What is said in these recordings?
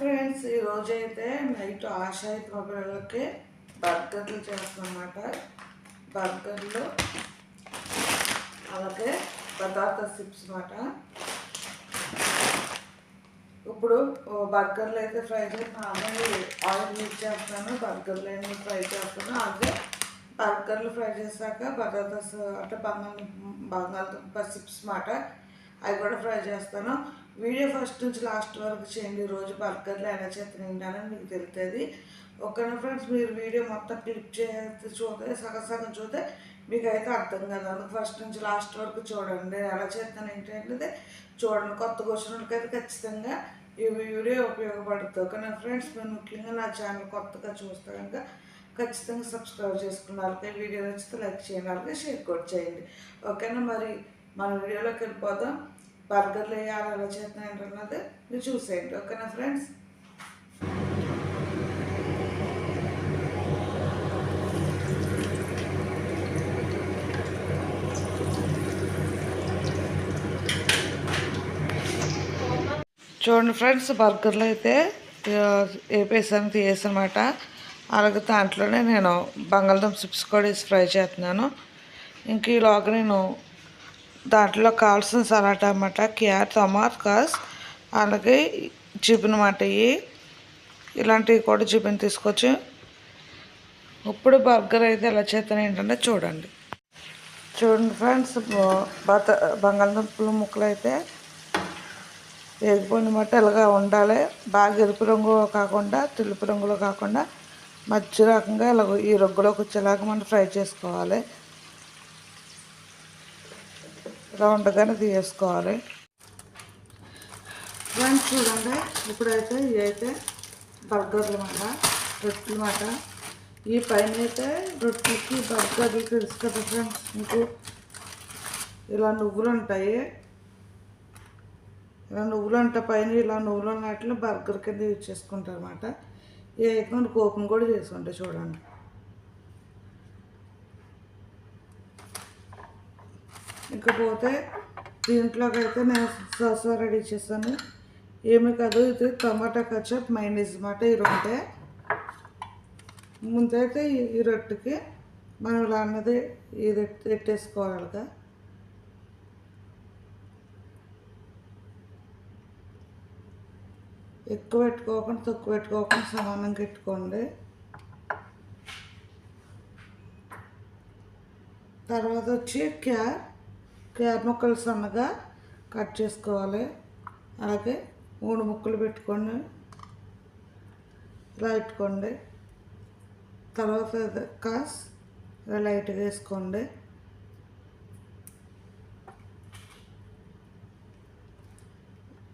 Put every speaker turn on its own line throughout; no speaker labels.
Friends ఈరోజైతే night ఆశాయిత్ మా పిల్లలకి బర్గర్లు చేస్తామన్నమాట. బర్గర్లు అలాగే బటాటా చిప్స్ అన్నమాట. ఇప్పుడు బర్గర్లు అయితే ఫ్రై చేస్తాను, ఆయిల్ మిక్స్ చేస్తాను, బర్గర్లు అన్నీ ఫ్రై చేస్తాను. అలాగే బర్గర్లు ఫ్రై చేశాక బటాటాస్ అంటే బంగాళదుంప చిప్స్ అన్నమాట, అవి కూడా ఫ్రై చేస్తాను. వీడియో ఫస్ట్ నుంచి లాస్ట్ వరకు చేయండి. రోజు బర్గర్లు ఎలా చేస్తానని మీకు తెలుస్తుంది. ఓకేనా ఫ్రెండ్స్, మీరు వీడియో మొత్తం క్లిక్ చేస్తే చూస్తే సగం చూస్తే మీకు అయితే అర్థం కదా. అందుకు ఫస్ట్ నుంచి లాస్ట్ వరకు చూడండి. ఎలా చేస్తాను ఏంటంటే చూడండి. కొత్తగా వచ్చిన వాళ్ళకైతే ఖచ్చితంగా ఈ వీడియో ఉపయోగపడుతుంది. ఓకేనా ఫ్రెండ్స్, మీరు ముఖ్యంగా నా ఛానల్ కొత్తగా చూస్తే కనుక ఖచ్చితంగా సబ్స్క్రైబ్ చేసుకున్న వాళ్ళకి వీడియో నచ్చితే లైక్ చేయండి, అలాగే షేర్ కూడా చేయండి. ఓకేనా, మరి మన వీడియోలోకి వెళ్ళిపోదాం. బర్గర్లు వేయాలి ఎలా చేస్తున్నాయంటే అన్నది మీరు చూసేయండి. ఓకేనా ఫ్రెండ్స్. చూడండి ఫ్రెండ్స్, బర్గర్లు అయితే వేపేసాను తీయేసనమాట. అలాగే దాంట్లోనే నేను బంగాళదుంప చిప్స్ కూడా వేసి ఫ్రై చేస్తున్నాను. ఇంక ఈలోగా నేను దాంట్లో కావాల్సిన సలాడ్ అన్నమాట, క్యారెట్, టమాటాస్, అలాగే చికెన్ అన్నమాట. ఇలాంటివి కూడా చికెన్ తీసుకొచ్చి ఇప్పుడు బర్గర్ అయితే ఎలా చేస్తాను ఏంటంటే చూడండి ఫ్రెండ్స్. బంగాళదుంపల ముక్కలు అయితే వేగిపోయినమాట ఇలాగా ఉండాలి. బాగా ఎరుపు రంగు కాకుండా తెలుపు రంగులో కాకుండా మధ్య రకంగా ఇలా ఈ రొగ్గులోకి వచ్చేలాగా మనం ఫ్రై చేసుకోవాలి. ఇలా ఉండగానే తీసుకోవాలి. ఫ్రెండ్స్ చూడండి, ఇప్పుడైతే ఇవైతే బర్గర్లు అన్నమాట, రొట్టెలు అన్నమాట. ఈ పైన అయితే రొట్టెలకి బర్గర్లు తెలుసు కదా ఫ్రెండ్స్. మీకు ఇలా నువ్వులు ఉంటాయి, ఇలా నువ్వులు ఉంటాయి పైన. ఇలా నువ్వులు ఉన్నట్లు బర్గర్ కింద యూజ్ చేసుకుంటారు అన్నమాట. ఇవి అయితే మనకు ఓపెన్ కూడా చేసుకుంటాయి చూడండి. ఇకపోతే దీంట్లోకి అయితే నేను సాస్ రెడీ చేస్తాను. ఏమీ కాదు, ఇది టమాటా కచప్ మైనీస్ అన్నమాట. ఈ రొట్టె ముందైతే ఈ రొట్టెకి మనం ఇలా అన్నది ఇది పెట్టేసుకోవాలిగా. ఎక్కువ పెట్టుకోకుండా తక్కువ పెట్టుకోకుండా సమానంగా పెట్టుకోండి. తర్వాత వచ్చి క్యారెట్ ముక్కలు సన్నగా కట్ చేసుకోవాలి. అలాగే 3 ముక్కలు పెట్టుకోండి, ఇలా పెట్టుకోండి. తర్వాత కాస్ ఇలా లైట్గా వేసుకోండి.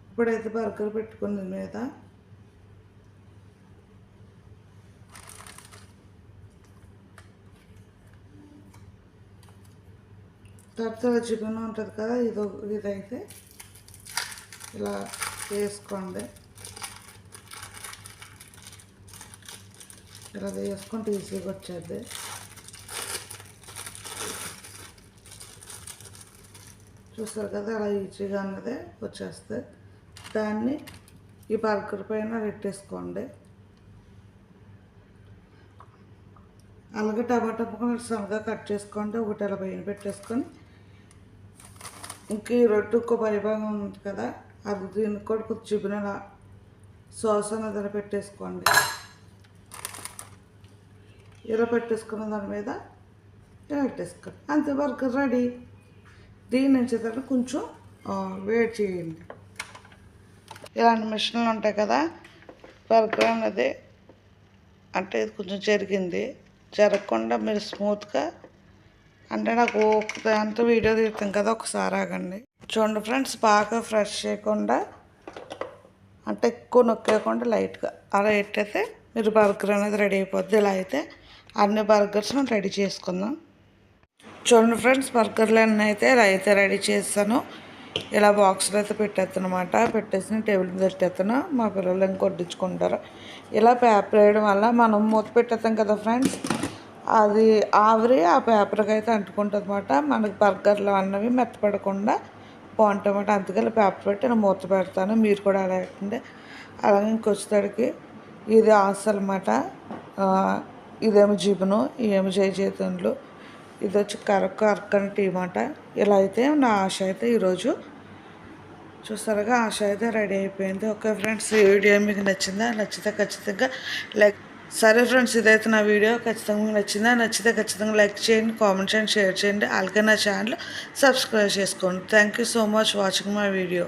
ఇప్పుడైతే బర్గర్ పెట్టుకుని మీద తర్వాత చికెన్ ఉంటుంది కదా, ఇదైతే ఇలా వేసుకోండి. ఇలా వేసుకుంటే ఈజీగా వచ్చేది. చూస్తారు కదా, అలా ఈజీగా అన్నది వచ్చేస్తుంది. దాన్ని ఈ బర్గర్ పైన పెట్టేసుకోండి. అలాగే టమాటా ముక్కలు సన్నగా కట్ చేసుకోండి. ఒకటి అలా పైన పెట్టేసుకొని ఇంక ఈ రొట్టె ఇంకో పరిభాగం ఉంది కదా, అది దీనికి కూడా కొంచెం చికెన్ సాస్ అనేది పెట్టేసుకోండి. ఇలా పెట్టేసుకున్న దాని మీద ఇలా పెట్టేసుకోండి. అంతే, బర్గర్ రెడీ. దీని నుంచి తర్వాత కొంచెం వేడి చేయండి. ఇలాంటి మిషన్లు ఉంటాయి కదా, బర్గర్ అనేది అంటే ఇది కొంచెం జరగకుండా మీరు స్మూత్గా అంటే నాకు అంత వీడియో తీస్తాం కదా, ఒకసారి ఆగండి. చూడండి ఫ్రెండ్స్, బాగా ఫ్రెష్ చేయకుండా అంటే ఎక్కువ నొక్కేయకుండా లైట్గా అలా పెట్టయితే మీరు బర్గర్ అనేది రెడీ అయిపోద్ది. ఇలా అయితే అన్ని బర్గర్స్ రెడీ చేసుకుందాం. చూడండి ఫ్రెండ్స్, బర్గర్లు అన్నీ అయితే ఇలా అయితే రెడీ చేస్తాను. ఇలా బాక్స్లో అయితే పెట్టేస్తాను అన్నమాట. పెట్టేసి టేబుల్ మీద పెట్టేస్తాను. మా పిల్లలు ఇంక వడ్డించుకుంటారు. ఇలా పేపర్ వేయడం వల్ల మనం మూత పెట్టేస్తాం కదా ఫ్రెండ్స్, అది ఆవిరి ఆ పేపర్కి అయితే అంటుకుంటుంది అన్నమాట. మనకి బర్గర్లు అన్నవి మెత్తపడకుండా బాగుంటాయన్నమాట. అందుకని పేపర్ పెట్టి నేను మూత పెడతాను. మీరు కూడా అలాగే అలాగే ఇంకొచ్చేసరికి ఇది ఆశ అనమాట. ఇదేమో జిబును, ఇవేమో జయచేతులు, ఇది వచ్చి కరకని టీ మాట. ఇలా అయితే నా ఆశ అయితే ఈరోజు చూస్తారుగా ఆశ అయితే రెడీ అయిపోయింది. ఓకే ఫ్రెండ్స్, ఈ వీడియో మీకు నచ్చిందా? నచ్చితే ఖచ్చితంగా లైక్. సరే ఫ్రెండ్స్, ఇదైతే నా వీడియో ఖచ్చితంగా మీకు నచ్చిందా? నచ్చితే ఖచ్చితంగా లైక్ చేయండి, కామెంట్ చేయండి, షేర్ చేయండి. అలాగే నా ఛానల్ సబ్స్క్రైబ్ చేసుకోండి. Thank you so much watching my video.